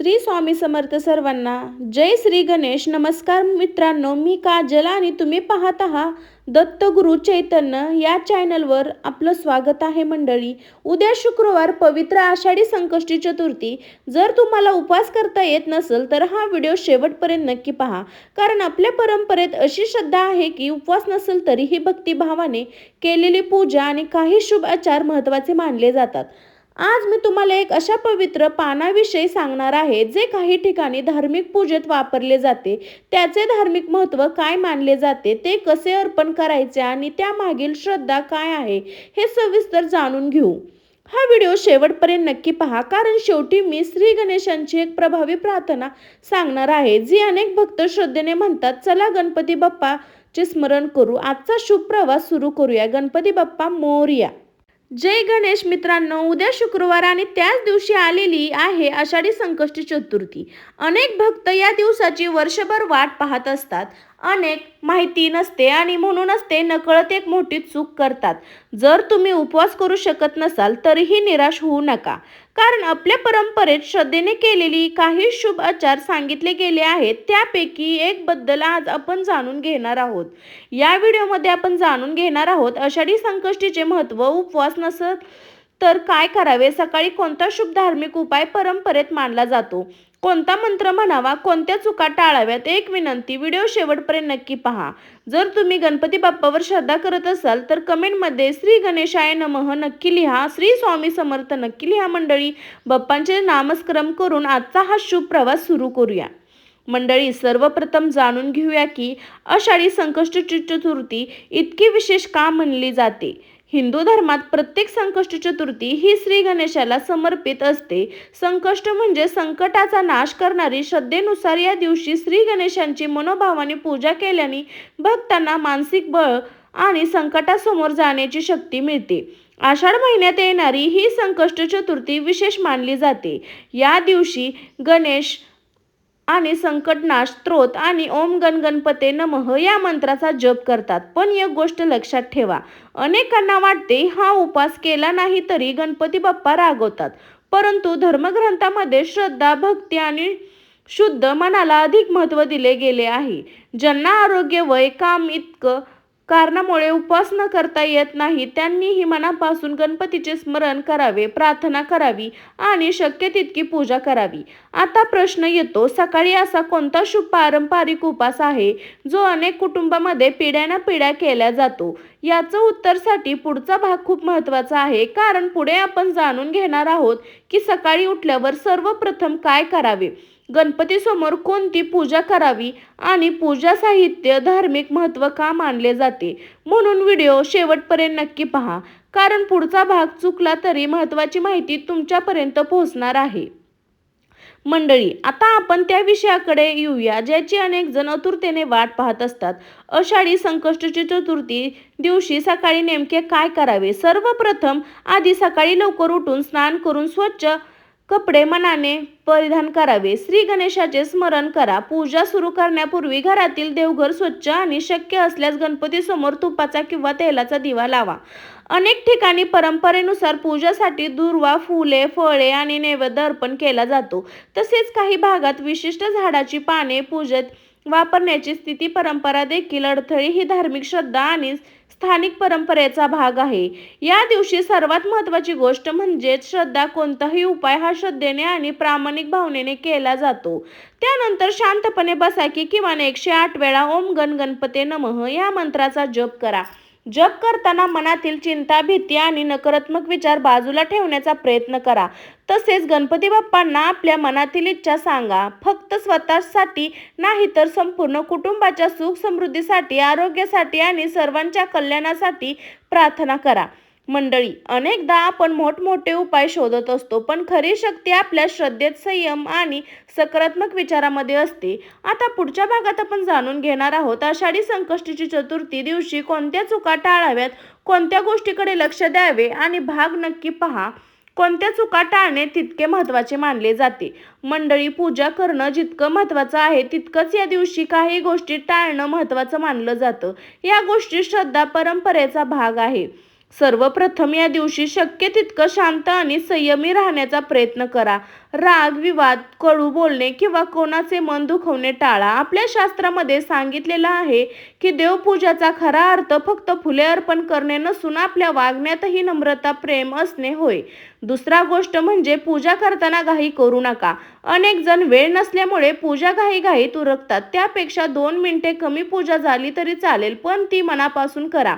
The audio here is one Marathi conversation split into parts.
श्री स्वामी समर्थ सर्वांना. जय श्री गणेश. नमस्कार मित्रांनो, मी काजल आणि तुम्ही पाहत आहात दत्तगुरु चैतन्य या चॅनलवर. आपलं स्वागत आहे मंडळी. उद्या शुक्रवार पवित्र आषाढी संकष्टी चतुर्थी. जर तुम्हाला उपवास करता येत नसेल तर हा व्हिडिओ शेवटपर्यंत नक्की पहा, कारण आपल्या परंपरेत अशी श्रद्धा आहे की उपवास नसेल तरीही भक्तिभावाने केलेली पूजा आणि काही शुभ आचार महत्त्वाचे मानले जातात. आज मी तुम्हाला एक अशा पवित्र पानाविषयी सांगणार आहे जे काही ठिकाणी धार्मिक पूजेत वापरले जाते. त्याचे धार्मिक महत्त्व काय मानले जाते, ते कसे अर्पण करायचे आणि त्यामागील श्रद्धा काय आहे हे सविस्तर जाणून घेऊ. हा व्हिडिओ शेवटपर्यंत नक्की पहा, कारण शेवटी मी श्री गणेशांची एक प्रभावी प्रार्थना सांगणार आहे जी अनेक भक्त श्रद्धेने म्हणतात. चला गणपती बाप्पाचे स्मरण करू. आजचा शुभ प्रवास सुरू करूया. गणपती बाप्पा मोरया. जय गणेश. मित्रांनो, उद्या शुक्रवार आणि त्याच दिवशी आलेली आहे आषाढी संकष्टी चतुर्थी. अनेक भक्त या दिवसाची वर्षभर वाट पाहत असतात. अनेक माहिती नसते आणि म्हणूनच ते नकळत एक मोठी चूक करतात. जर तुम्ही उपवास करू शकत नसाल तरीही निराश होऊ नका, कारण आपल्या परंपरेत श्रद्धेने केलेली काही शुभ आचार सांगितले गेले आहेत. त्यापैकी एक बद्दल आज आपण जाणून घेणार आहोत. या व्हिडिओमध्ये आपण जाणून घेणार आहोत आषाढी संकष्टीचे महत्त्व. उपवास नसेल तर काय करावे, सकाळी कोणता शुभ धार्मिक उपाय परंपरेत मानला जातो, कोणता मंत्र म्हणावा, कोणत्या चुका टाळाव्यात. एक विनंती, व्हिडिओ शेवटपर्यंत नक्की पहा. जर तुम्ही गणपती बाप्पावर श्रद्धा करत असाल तर कमेंटमध्ये श्री गणेशाय नमः नक्की लिहा. श्री स्वामी समर्थ नक्की लिहा. मंडळी, बाप्पांचे नामस्मरण करून आजचा हा शुभ प्रवास सुरू करूया. मंडळी, सर्वप्रथम जाणून घेऊया की आषाढी संकष्टी चतुर्थी इतकी विशेष का मानली जाते. हिंदू धर्मात प्रत्येक संकष्टी चतुर्थी ही श्री गणेशाला समर्पित असते. संकष्ट म्हणजे संकटाचा नाश करणारी. श्रद्धेनुसार या दिवशी श्री गणेशांची मनोभावाने पूजा केल्याने भक्तांना मानसिक बळ आणि संकटासमोर जाण्याची शक्ती मिळते. आषाढ महिन्यात येणारी ही संकष्ट चतुर्थी विशेष मानली जाते. या दिवशी गणेश आणि संकटनाश स्तोत्र आणि ओम गण गणपते नमः या मंत्राचा जप करतात. पण एक गोष्ट लक्षात ठेवा, अनेकांना वाटते हा उपवास केला नाही तरी गणपती बाप्पा रागवतात. परंतु धर्मग्रंथामध्ये श्रद्धा, भक्ती आणि शुद्ध मनाला अधिक महत्त्व दिले गेले आहे. ज्यांना आरोग्य, वय, काम इतकं कारणामुळे उपवास न करता येत नाही त्यांनीही मनापासून गणपतीचे स्मरण करावे, प्रार्थना करावी आणि शक्य तितकी पूजा करावी. आता प्रश्न येतो, सकाळी असा कोणता शुभ पारंपरिक उपवास आहे जो अनेक कुटुंबामध्ये पिढ्यानपिढ्या केला जातो? याचं उत्तरासाठी पुढचा भाग खूप महत्त्वाचा आहे, कारण पुढे आपण जाणून घेणार आहोत की सकाळी उठल्यावर सर्वप्रथम काय करावे, गणपतीसमोर कोणती पूजा करावी आणि पूजा साहित्य धार्मिक महत्त्व का मानले जाते. म्हणून व्हिडिओ शेवटपर्यंत नक्की पहा, कारण पुढचा भाग चुकला तरी महत्त्वाची माहिती तुमच्यापर्यंत पोहोचणार आहे. मंडळी, आता आपण त्या विषयाकडे येऊया ज्याची अनेक जण आतुरतेने वाट पाहत असतात. आषाढी संकष्टी चतुर्थी दिवशी सकाळी नेमके काय करावे. सर्वप्रथम आधी सकाळी लवकर उठून स्नान करून स्वच्छ कपडे मनाने परिधान करावे. श्री गणेशाचे स्मरण करा. पूजा सुरू करण्यापूर्वी घरातील देवघर स्वच्छ आणि शक्य असल्यास गणपतीसमोर तुपाचा किंवा तेलाचा दिवा लावा. अनेक ठिकाणी परंपरेनुसार पूजासाठी दुर्वा, फुले, फळे आणि नैवेद्य अर्पण केला जातो. तसेच काही भागात विशिष्ट झाडाची पाने पूजेत वापरण्याची स्थिती परंपरा देखील अडथळे. ही धार्मिक श्रद्धा आणि स्थानिक परंपरेचा भाग आहे. या दिवशी सर्वात महत्त्वाची गोष्ट म्हणजे श्रद्धा. कोणताही उपाय हा श्रद्धेने आणि प्रामाणिक भावनेने केला जातो. त्यानंतर शांतपणे बसा की किमान 108 वेळा ओम गण गणपते नमः या मंत्राचा जप करा. जप करताना मनातील चिंता, भीती आणि नकारात्मक विचार बाजूला ठेवण्याचा प्रयत्न करा. तसेच गणपती बाप्पांना आपल्या मनातील इच्छा सांगा. फक्त स्वतःसाठी नाही तर संपूर्ण कुटुंबाच्या सुख समृद्धीसाठी, आरोग्यासाठी आणि सर्वांच्या कल्याणासाठी प्रार्थना करा. मंडळी, अनेकदा आपण मोठमोठे उपाय शोधत असतो, पण खरी शक्ती आपल्या श्रद्धेत, संयम आणि सकारात्मक विचारामध्ये असते. आता पुढच्या भागात आपण जाणून घेणार आहोत आषाढी संकष्टीची चतुर्थी दिवशी कोणत्या चुका टाळाव्यात, कोणत्या गोष्टीकडे लक्ष द्यावे आणि भाग नक्की पहा. कोणत्या चुका टाळणे तितके महत्त्वाचे मानले जाते. मंडळी, पूजा करणं जितकं महत्त्वाचं आहे तितकंच या दिवशी काही गोष्टी टाळणं महत्त्वाचं मानलं जातं. या गोष्टी श्रद्धा, परंपरेचा भाग आहे. सर्वप्रथम या दिवशी शक्य तितकं शांत आणि संयमी राहण्याचा प्रयत्न करा. राग, विवाद, कडू बोलणे किंवा कोणाचे मन दुखवणे टाळा. आपल्या शास्त्रामध्ये सांगितलेलं आहे की देवपूजाचा खरा अर्थ फक्त फुले अर्पण करणे नसून आपल्या वागण्यातही नम्रता, प्रेम असणे होय. दुसरा गोष्ट म्हणजे पूजा करताना घाई करू नका. अनेक जण वेळ नसल्यामुळे पूजा घाईघाईत उरकतात. त्यापेक्षा 2 मिनिटे कमी पूजा झाली तरी चालेल, पण ती मनापासून करा.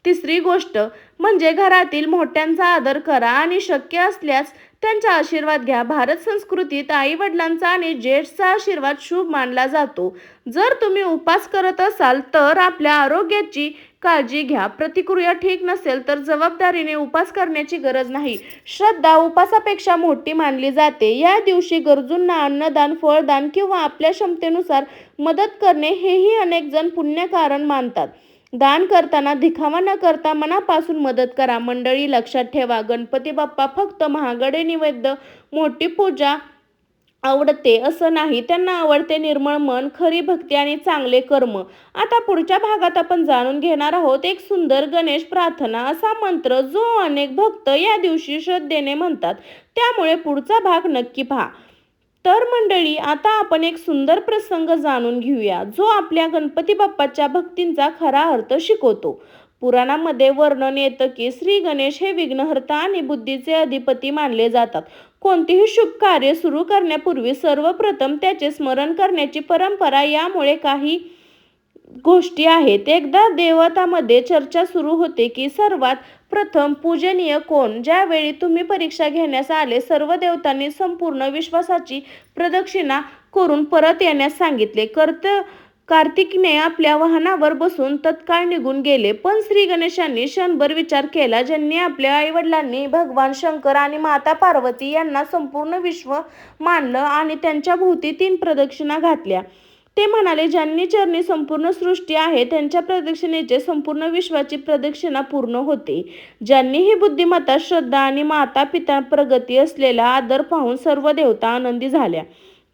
तिसरी गोष्ट म्हणजे घरातील मोठ्यांचा आदर करा आणि शक्य असल्यास त्यांचा आशीर्वाद घ्या. भारत संस्कृतीत आई वडिलांचा आणि ज्येष्ठांचा आशीर्वाद शुभ मानला जातो. जर तुम्ही उपवास करत असाल तर आपल्या आरोग्याची काळजी घ्या. प्रतिक्रिया ठीक नसेल तर जबाबदारीने उपवास करण्याची गरज नाही. श्रद्धा उपवासापेक्षा मोठी मानली जाते. या दिवशी गरजूंना अन्नदान, फळदान किंवा आपल्या क्षमतेनुसार मदत करणे हेही अनेक जण पुण्यकारण मानतात. दान करताना दिखावा न करता मनापासून मदत करा. मंडळी, लक्षात ठेवा, गणपती बाप्पा फक्त महागडे नैवेद्य, मोठी पूजा आवडते असं नाही. त्यांना आवडते निर्मळ मन, खरी भक्ती आणि चांगले कर्म. आता पुढच्या भागात आपण जाणून घेणार आहोत एक सुंदर गणेश प्रार्थना असा मंत्र जो अनेक भक्त या दिवशी श्रद्धेने म्हणतात. त्यामुळे पुढचा भाग नक्की पहा. तर मंडळी, आता आपण एक सुंदर प्रसंग जाणून घेऊया जो आपल्या गणपती बाप्पाच्या भक्तींचा खरा अर्थ शिकवतो. पुराणामध्ये वर्णन येतं की श्री गणेश हे विघ्नहर्ता आणि बुद्धीचे अधिपती मानले जातात. कोणतेही शुभ कार्य सुरू करण्यापूर्वी सर्वप्रथम त्याचे स्मरण करण्याची परंपरा यामुळे काही गोष्टी आहेत. एकदा देवतांमध्ये चर्चा सुरू होते की सर्वात प्रथम पूजनीय कोण. ज्यावेळी तुम्ही परीक्षा घेण्यास आले, सर्व देवतांनी संपूर्ण विश्वासाची प्रदक्षिणा करून परत येण्यास सांगितले. कार्तिकने आपल्या वाहनावर बसून तत्काळ निघून गेले. पण श्री गणेशांनी क्षणभर विचार केला. ज्यांनी आपल्या आईवडिलांनी भगवान शंकर आणि माता पार्वती यांना संपूर्ण विश्व मानलं आणि त्यांच्या भोवती 3 प्रदक्षिणा घातल्या. ते म्हणाले, ज्यांनी चरणी संपूर्ण सृष्टी आहे त्यांच्या प्रदक्षिणेचे संपूर्ण विश्वाची प्रदक्षिणा पूर्ण होते. ज्यांनी ही बुद्धिमत्ता, श्रद्धा आणि माता पिता प्रगती असलेला आदर पाहून सर्व देवता आनंदी झाल्या.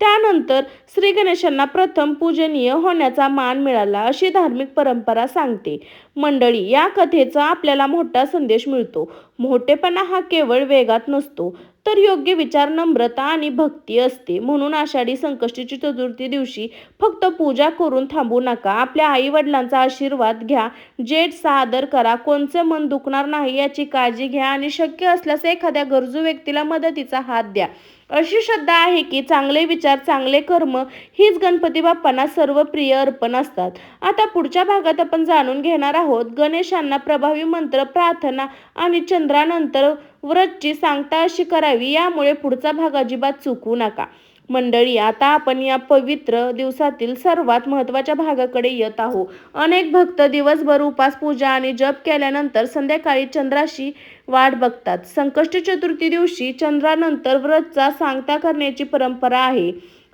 त्यानंतर श्री गणेशांना प्रथम पूजनीय होण्याचा मान मिळाला अशी धार्मिक परंपरा सांगते. मंडळी, या कथेचा आपल्याला मोठा संदेश मिळतो. मोठेपणा हा केवळ वेगात नसतो, तर योग्य विचार, नम्रता आणि भक्ती असते. म्हणून आषाढी संकष्टी चतुर्थी दिवशी फक्त पूजा करून थांबू नका. आपल्या आई वडिलांचा आशीर्वाद घ्या, ज्येष्ठांचा आदर करा, कोणचे मन दुखणार नाही याची काळजी घ्या आणि शक्य असल्यास एखाद्या गरजू व्यक्तीला मदतीचा हात द्या. अशी श्रद्धा आहे की चांगले विचार, चांगले कर्म हीच गणपती बाप्पांना सर्व प्रिय अर्पण असतात. आता पुढच्या भागात आपण जाणून घेणार आहोत गणेशांना प्रभावी मंत्र, प्रार्थना आणि चंद्रानंतर व्रतची सांगता अशी करावी. यामुळे पुढचा भाग अजिबात चुकवू नका. मंडळी, आता आपण या पवित्र दिवसातील सर्वात महत्त्वाच्या भागाकडे येत आहोत. अनेक भक्त दिवसभर उपास, पूजा आणि जप केल्यानंतर संध्याकाळी चंद्राची वाट बघतात. संकष्टी चतुर्थी दिवशी चंद्रानंतर व्रतचा सांगता करण्याची परंपरा आहे.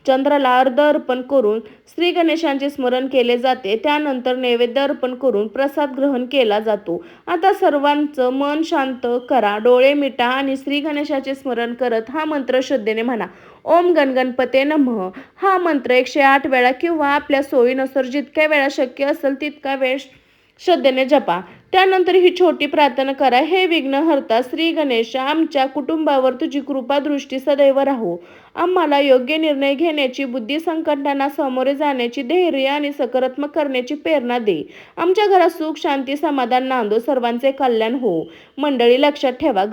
चंद्राला अर्घ्य अर्पण करून श्री गणेशांचे स्मरण केले जाते. त्यानंतर नैवेद्य अर्पण करून प्रसाद ग्रहण केला जातो. आता सर्वांचं मन शांत करा, डोळे मिटा आणि श्री गणेशाचे स्मरण करत हा मंत्र श्रद्धेने म्हणा. ओम गणपते नमः. हा मंत्र 108 वेळा किंवा आपल्या सोयीनुसार जितक्या वेळा शक्य असेल तितका वेळ श्रद्धेने जपा. त्यानंतर ही छोटी प्रार्थना करा. हे विघ्नहर्ता श्री गणेश, आमच्या कुटुंबावर तुझी कृपा दृष्टी सदैव राहो. आम्हाला योग्य निर्णय घेण्याची बुद्धी, संकटांना सामोरे जाण्याची धैर्य आणि सकारात्मक करण्याची प्रेरणा दे. आमच्या घरात सुख, शांती, समाधान नांदो. सर्वांचे कल्याण हो. मंडळी, लक्षात ठेवा,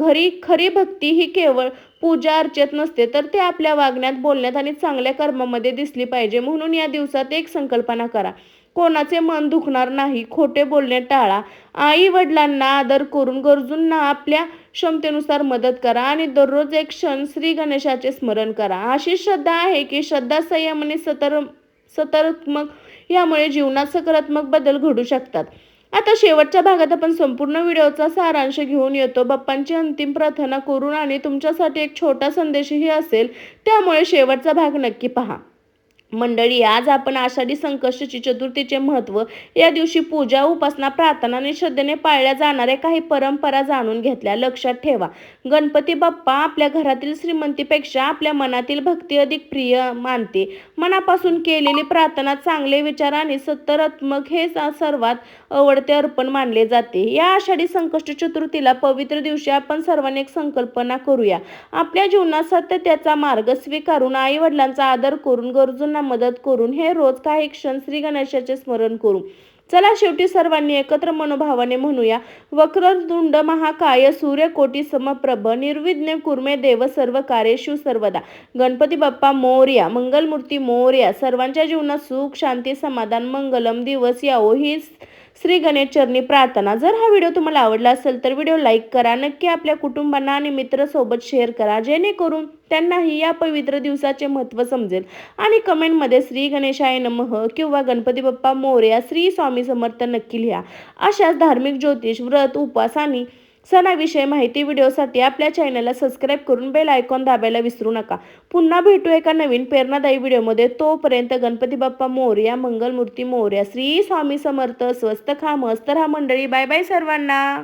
खरी भक्ती ही केवळ पूजा अर्चेत नसते, तर ते आपल्या वागण्यात, बोलण्यात आणि चांगल्या कर्मामध्ये दिसली पाहिजे. म्हणून या दिवसात एक संकल्पना करा. कोणाचे मन दुखणार नाही, खोटे बोलणे टाळा, आई वडिलांना आदर करून गरजूंना आपल्या क्षमतेनुसार मदत करा आणि दररोज एक क्षण श्री गणेशाचे स्मरण करा. अशी श्रद्धा आहे की श्रद्धा, संयम आणि सकारात्मक यामुळे जीवनात सकारात्मक बदल घडू शकतात. आता शेवटच्या भागात आपण संपूर्ण व्हिडिओचा सारांश घेऊन येतो. बाप्पांची अंतिम प्रार्थना करून आणि तुमच्यासाठी एक छोटा संदेशही असेल, त्यामुळे शेवटचा भाग नक्की पहा. मंडळी, आज आपण आषाढी संकष्टी चतुर्थीचे महत्त्व, या दिवशी पूजा, उपासना, प्रार्थना आणि श्रद्धेने पाळल्या जाणाऱ्या काही परंपरा जाणून घेतल्या. लक्षात ठेवा, गणपती बाप्पा आपल्या घरातील श्रीमंतीपेक्षा आपल्या मनातील भक्ती अधिक प्रिय मानते. मनापासून केलेली प्रार्थना, चांगले विचार आणि सकारात्मक हे सर्वात आवडते अर्पण मानले जाते. या आषाढी संकष्टी चतुर्थीला पवित्र दिवशी आपण सर्वांनी एक संकल्पना करूया. आपल्या जीवनात सत्यतेचा मार्ग स्वीकारून, आई वडिलांचा आदर करून, गरजूंना मदत करून हे रोज काही क्षण श्री गणेशाचे स्मरण करू. चला, शेवटी सर्वांनी एकत्र मनोभावाने म्हणूया, वक्रतुंड महाकाय सूर्यकोटी समप्रभ निर्विघ्न कुर्मे देव सर्व कार्येषु सर्वदा. गणपती बाप्पा मोरया, मंगलमूर्ती मोरया. सर्वांच्या जीवनात सुख, शांती, समाधान, मंगलम दिवस यावो ही श्री गणेश चरणी प्रार्थना. जर हा व्हिडिओ तुम्हाला आवडला असेल तर व्हिडिओ लाईक करा. नक्की आपल्या कुटुंबांना आणि मित्रांसोबत शेअर करा, जेणेकरून त्यांनाही या पवित्र दिवसाचे महत्त्व समजेल. आणि कमेंटमध्ये श्री गणेशाय नमः किंवा गणपती बाप्पा मोरया, श्री स्वामी समर्थ नक्की लिहा. अशाच धार्मिक, ज्योतिष, व्रत, उपवास आणि सणाविषयी माहिती व्हिडिओसाठी आपल्या चॅनलला सबस्क्राईब करून बेल आयकॉन दाबायला विसरू नका. पुन्हा भेटू एका नवीन प्रेरणादायी व्हिडिओमध्ये. तोपर्यंत गणपती बाप्पा मोरया, मंगलमूर्ती मोरया, श्री स्वामी समर्थ. स्वस्त खा, मस्त राहा मंडळी. बाय बाय सर्वांना.